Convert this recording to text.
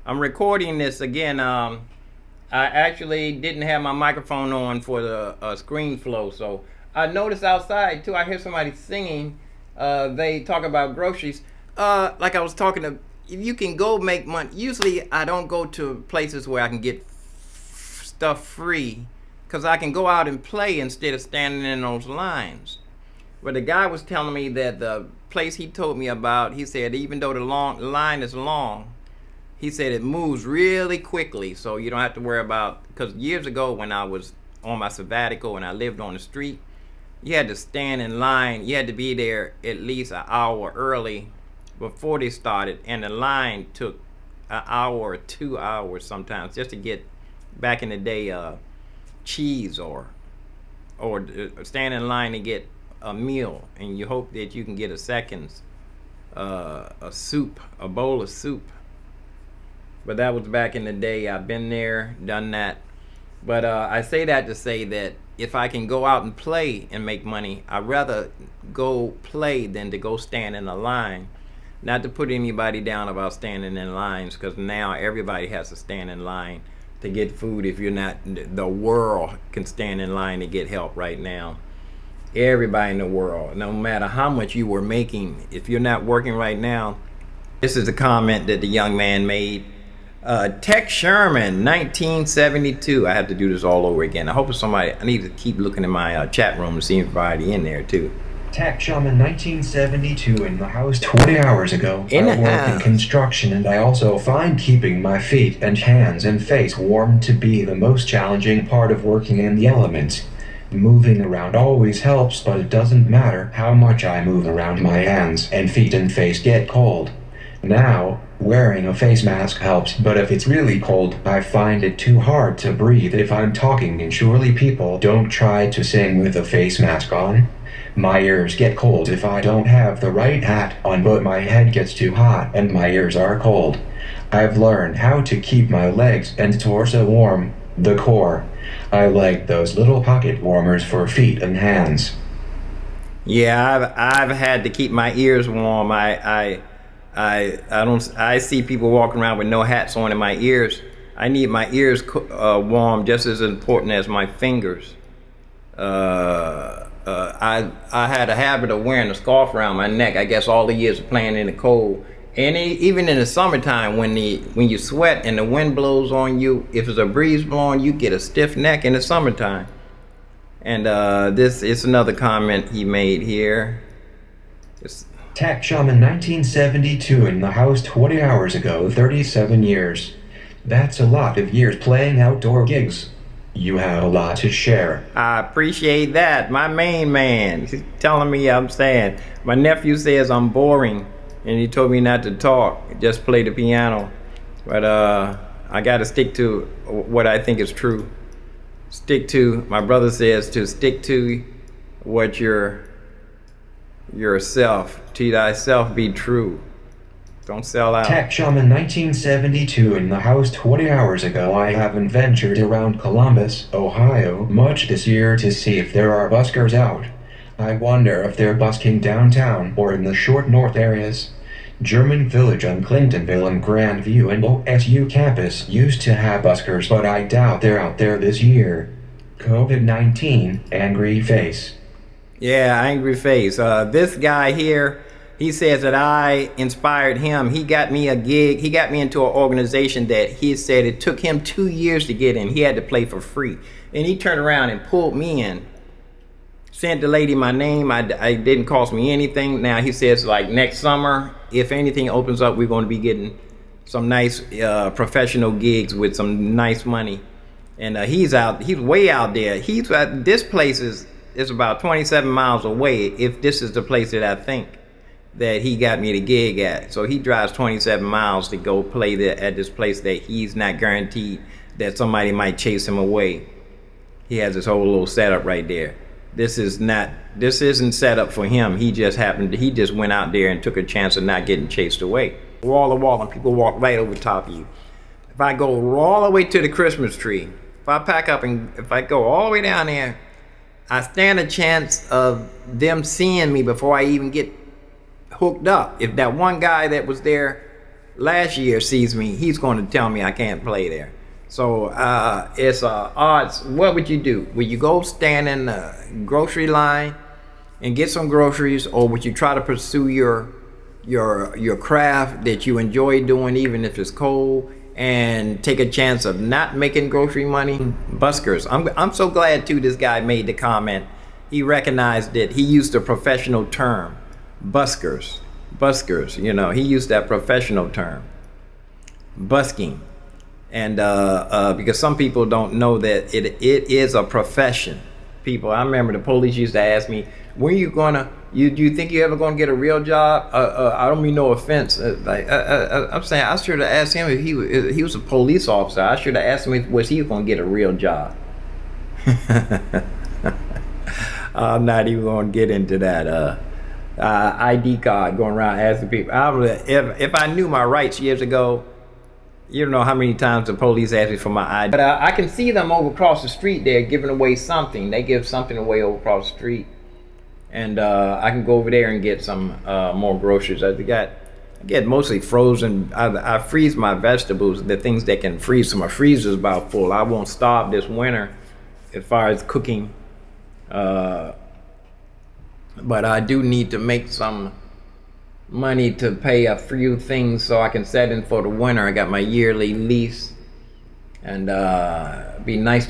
I'm recording this again. I actually didn't have my microphone on for the screen flow, so I noticed outside too. I hear somebody singing. They talk about groceries. Like I was talking to, if you can go make money. Usually, I don't go to places where I can get stuff free, because I can go out and play instead of standing in those lines. But the guy was telling me that the place he told me about, he said even though the line is long, he said it moves really quickly, so you don't have to worry about, because years ago when I was on my sabbatical and I lived on the street, you had to stand in line. You had to be there at least an hour early before they started, and the line took an hour or 2 hours sometimes just to get, back in the day, cheese or stand in line to get a meal, and you hope that you can get a seconds, a bowl of soup. But that was back in the day. I've been there, done that. But I say that to say that if I can go out and play and make money, I'd rather go play than to go stand in a line. Not to put anybody down about standing in lines, because now everybody has to stand in line to get food. If you're not, the world can stand in line to get help right now. Everybody in the world, no matter how much you were making, if you're not working right now. This is a comment that the young man made. Tex Sherman, 1972. I have to do this all over again. I hope somebody, I need to keep looking in my chat room to see if anybody in there too. Tex Sherman, 1972, in the house 20 hours ago. I work in construction, and I also find keeping my feet and hands and face warm to be the most challenging part of working in the elements. Moving around always helps, but it doesn't matter how much I move around. My hands and feet and face get cold. Now, wearing a face mask helps, but if it's really cold, I find it too hard to breathe if I'm talking, and surely people don't try to sing with a face mask on. My ears get cold if I don't have the right hat on, but my head gets too hot and my ears are cold. I've learned how to keep my legs and torso warm, the core. I like those little pocket warmers for feet and hands. Yeah, I've had to keep my ears warm. I see people walking around with no hats on in my ears. I need my ears warm just as important as my fingers. I had a habit of wearing a scarf around my neck. I guess all the years of playing in the cold, and even in the summertime when you sweat and the wind blows on you, if there's a breeze blowing, you get a stiff neck in the summertime. And this is another comment he made here. Tex Sherman, 1972, in the house 20 hours ago, 37 years. That's a lot of years playing outdoor gigs. You have a lot to share. I appreciate that. My main man, he's telling me I'm saying. My nephew says I'm boring, and he told me not to talk, just play the piano. But I got to stick to what I think is true. My brother says to stick to what yourself, to thyself be true. Don't sell out. Tex Sherman, 1972, in the house 20 hours ago. I haven't ventured around Columbus, Ohio, much this year to see if there are buskers out. I wonder if they're busking downtown or in the short north areas. German Village on Clintonville and Grandview and OSU campus used to have buskers, but I doubt they're out there this year. COVID-19, angry face. Yeah, angry face. This guy here, he says that I inspired him. He got me a gig. He got me into an organization that he said it took him 2 years to get in. He had to play for free. And he turned around and pulled me in. Sent the lady my name. It didn't cost me anything. Now he says, like, next summer, if anything opens up, we're going to be getting some nice professional gigs with some nice money. And he's way out there. This place is about 27 miles away, if this is the place that I think that he got me the gig at. So he drives 27 miles to go play at this place that he's not guaranteed that somebody might chase him away. He has this whole little setup right there. This isn't set up for him. He just went out there and took a chance of not getting chased away. Wall to wall, and people walk right over top of you. If I go all the way to the Christmas tree, if I pack up and if I go all the way down there, I stand a chance of them seeing me before I even get hooked up. If that one guy that was there last year sees me, he's going to tell me I can't play there. So it's odds. What would you do? Would you go stand in the grocery line and get some groceries, or would you try to pursue your craft that you enjoy doing, even if it's cold, and take a chance of not making grocery money? Buskers. I'm so glad too this guy made the comment. He recognized it. He used a professional term. Buskers. You know, he used that professional term. Busking. And because some people don't know that it is a profession. People, I remember the police used to ask me, when you gonna, do you think you ever gonna get a real job? I don't mean no offense. I'm saying I should have asked him if he was a police officer. I should have asked him if was he gonna get a real job. I'm not even gonna get into that ID card going around asking people. If I knew my rights years ago, you don't know how many times the police ask me for my ID. But I can see them over across the street. They're giving away something. They give something away over across the street. And I can go over there and get some more groceries. I get mostly frozen. I freeze my vegetables, the things that can freeze. So my freezer's about full. I won't starve this winter as far as cooking. But I do need to make some money to pay a few things so I can set in for the winter. I got my yearly lease, and be nice to